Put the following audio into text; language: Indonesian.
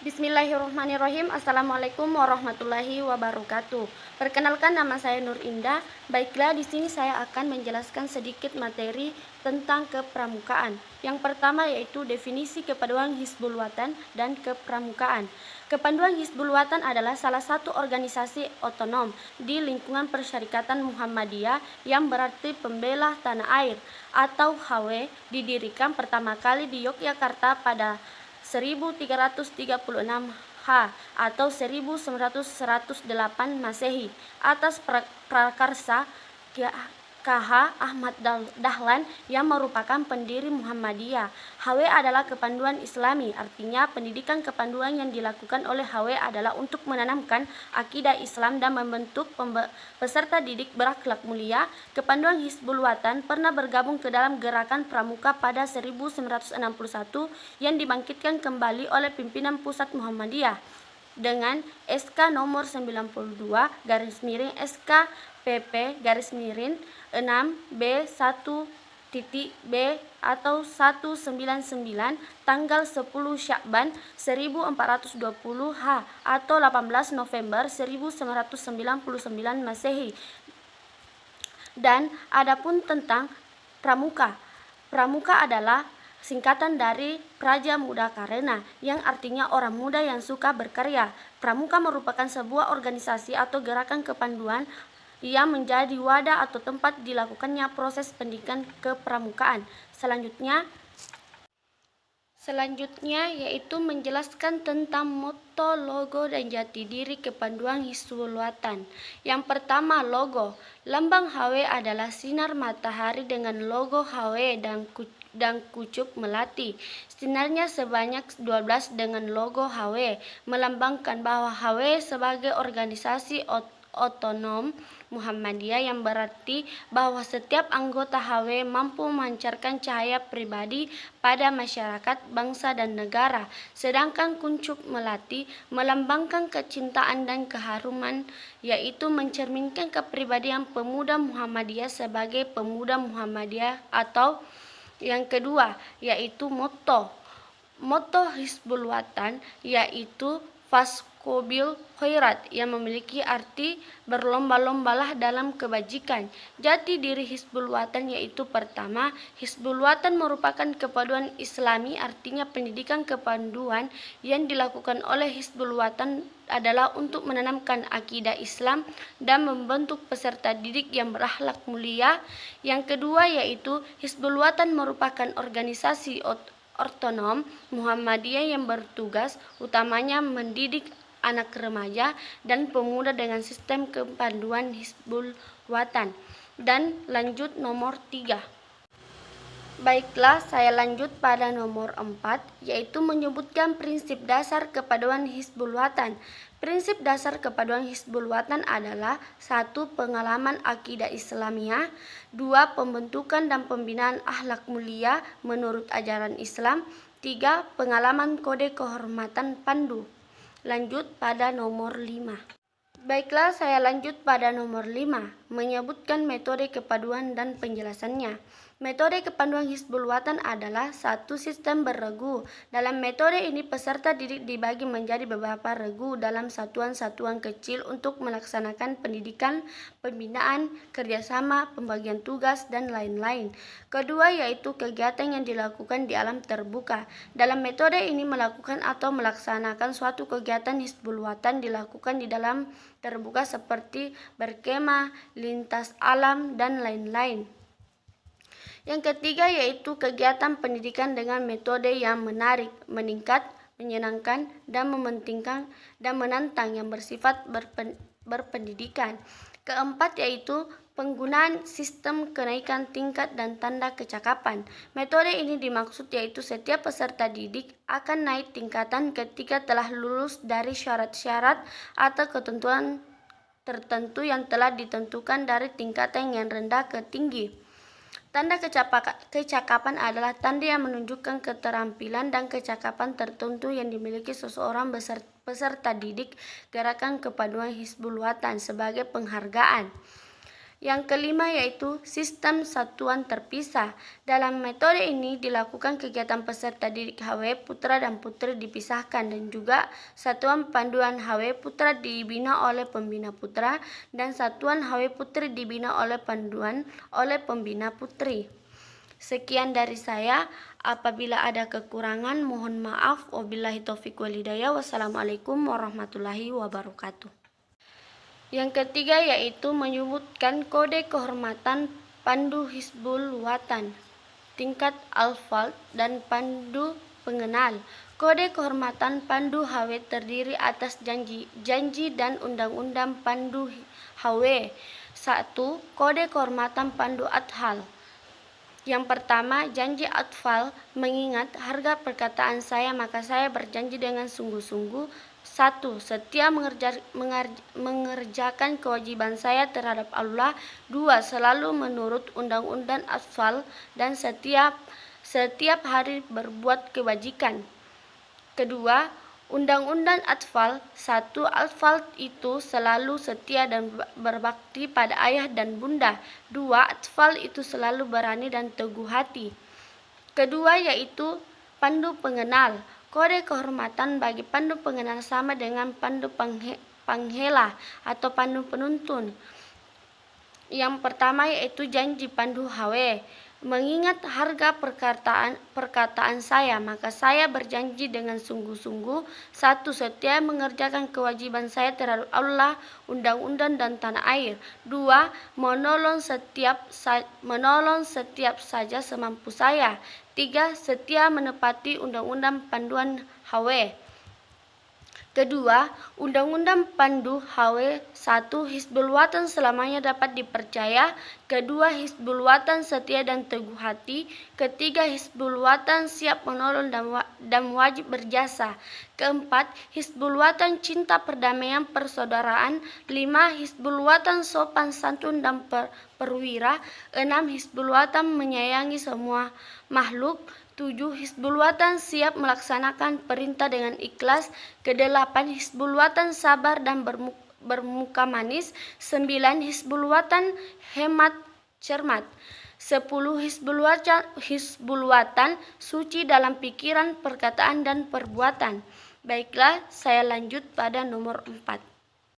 Bismillahirrahmanirrahim. Assalamualaikum warahmatullahi wabarakatuh. Perkenalkan, nama saya Nur Indah. Baiklah, di sini saya akan menjelaskan sedikit materi tentang kepramukaan. Yang pertama yaitu definisi kepanduan Hizbul Wathan dan kepramukaan. Kepanduan Hizbul Wathan adalah salah satu organisasi otonom di lingkungan Persyarikatan Muhammadiyah yang berarti pembela tanah air atau HW, didirikan pertama kali di Yogyakarta pada 1336 atau 1908 Masehi atas prakarsa KH Ahmad Dahlan yang merupakan pendiri Muhammadiyah. HW adalah kepanduan Islami, artinya pendidikan kepanduan yang dilakukan oleh HW adalah untuk menanamkan akidah Islam dan membentuk peserta didik berakhlak mulia. Kepanduan Hizbul Wathan pernah bergabung ke dalam gerakan Pramuka pada 1961 yang dibangkitkan kembali oleh pimpinan pusat Muhammadiyah dengan SK nomor 92 SKPP 6B1.B atau 199 tanggal 10 Syakban 1420 atau 18 November 1999 Masehi. Dan adapun tentang Pramuka. Pramuka adalah singkatan dari Praja Muda Karena, yang artinya orang muda yang suka berkarya. Pramuka merupakan sebuah organisasi atau gerakan kepanduan yang menjadi wadah atau tempat dilakukannya proses pendidikan kepramukaan. Selanjutnya yaitu menjelaskan tentang motto, logo, dan jati diri kepanduan Hizbul Wathan. Yang pertama, logo. Lambang HW adalah sinar matahari dengan logo HW dan kucup melati. Sinarnya sebanyak 12 dengan logo HW, melambangkan bahwa HW sebagai organisasi otonom Muhammadiyah yang berarti bahwa setiap anggota HW mampu memancarkan cahaya pribadi pada masyarakat, bangsa, dan negara. Sedangkan kuncup melati melambangkan kecintaan dan keharuman, yaitu mencerminkan kepribadian pemuda Muhammadiyah sebagai pemuda Muhammadiyah. Atau yang kedua yaitu motto. Motto Hizbul Wathan yaitu Faskobil Khairat, yang memiliki arti berlomba-lombalah dalam kebajikan. Jati diri Hizbul Wathan yaitu pertama, Hizbul Wathan merupakan kepanduan Islami, artinya pendidikan kepanduan yang dilakukan oleh Hizbul Wathan adalah untuk menanamkan akidah Islam dan membentuk peserta didik yang berakhlak mulia. Yang kedua yaitu Hizbul Wathan merupakan organisasi otonom Muhammadiyah yang bertugas utamanya mendidik anak remaja dan pemuda dengan sistem kepanduan Hizbul Wathan. Dan lanjut nomor 3. Baiklah, saya lanjut pada nomor 4, yaitu menyebutkan prinsip dasar kepanduan Hizbul Wathan. Prinsip dasar kepanduan Hizbul Wathan adalah 1. Pengalaman akidah Islamiyah, 2. Pembentukan dan pembinaan akhlak mulia menurut ajaran Islam, 3. Pengalaman kode kehormatan pandu. Lanjut pada nomor 5. Baiklah, saya lanjut pada nomor 5, menyebutkan metode kepanduan dan penjelasannya. Metode kepanduan Hizbul Wathan adalah 1. Sistem berregu. Dalam metode ini peserta didik dibagi menjadi beberapa regu dalam satuan-satuan kecil untuk melaksanakan pendidikan, pembinaan, kerjasama, pembagian tugas, dan lain-lain. Kedua yaitu kegiatan yang dilakukan di alam terbuka. Dalam metode ini melakukan atau melaksanakan suatu kegiatan Hizbul Wathan dilakukan di dalam terbuka seperti berkemah, lintas alam, dan lain-lain. Yang ketiga yaitu kegiatan pendidikan dengan metode yang menarik, meningkat, menyenangkan, dan mementingkan dan menantang yang bersifat berpendidikan. Keempat yaitu penggunaan sistem kenaikan tingkat dan tanda kecakapan. Metode ini dimaksud yaitu setiap peserta didik akan naik tingkatan ketika telah lulus dari syarat-syarat atau ketentuan tertentu yang telah ditentukan dari tingkatan yang rendah ke tinggi. Tanda kecakapan adalah tanda yang menunjukkan keterampilan dan kecakapan tertentu yang dimiliki seseorang peserta didik gerakan kepanduan Hizbul Wathan sebagai penghargaan. Yang kelima yaitu sistem satuan terpisah. Dalam metode ini dilakukan kegiatan peserta didik HW putra dan putri dipisahkan, dan juga satuan panduan HW putra dibina oleh pembina putra dan satuan HW putri dibina oleh pembina putri. Sekian dari saya. Apabila ada kekurangan mohon maaf. Wabillahi taufiq wal hidayah. Wassalamualaikum warahmatullahi wabarakatuh. Yang ketiga yaitu menyebutkan kode kehormatan pandu Hizbul Watan, tingkat Al-Fald dan pandu pengenal. Kode kehormatan pandu HW terdiri atas janji dan undang-undang pandu HW. 1. Kode kehormatan pandu Athal. Yang pertama, janji Atfal, mengingat harga perkataan saya maka saya berjanji dengan sungguh-sungguh. 1. Setia mengerjakan kewajiban saya terhadap Allah. 2. Selalu menurut undang-undang Atfal dan setiap hari berbuat kebajikan. Kedua, Undang-Undang Atfal. 1. Atfal itu selalu setia dan berbakti pada ayah dan bunda. 2. Atfal itu selalu berani dan teguh hati. Kedua yaitu pandu pengenal. Kode kehormatan bagi pandu pengenal sama dengan pandu panghela atau pandu penuntun. Yang pertama yaitu janji pandu HW. Mengingat harga perkataan saya maka saya berjanji dengan sungguh-sungguh. 1. Setia mengerjakan kewajiban saya terhadap Allah, undang-undang dan tanah air. 2. Menolong setiap saja semampu saya. 3. Setia menepati undang-undang panduan HW. Kedua, Undang-Undang Pandu HW. 1. Hizbul Watan selamanya dapat dipercaya. Kedua, Hizbul Watan setia dan teguh hati. Ketiga, Hizbul Watan siap menolong dan wajib berjasa. Keempat, Hizbul Watan cinta perdamaian persaudaraan. 5. Hizbul Watan sopan santun dan perwira. 6. Hizbul Watan menyayangi semua makhluk. 7. Hizbul Watan siap melaksanakan perintah dengan ikhlas. Ke-8. Hizbul Watan sabar dan bermuka manis. 9. Hizbul Watan hemat cermat. 10. Hizbul Watan suci dalam pikiran, perkataan dan perbuatan. Baiklah, saya lanjut pada nomor 4.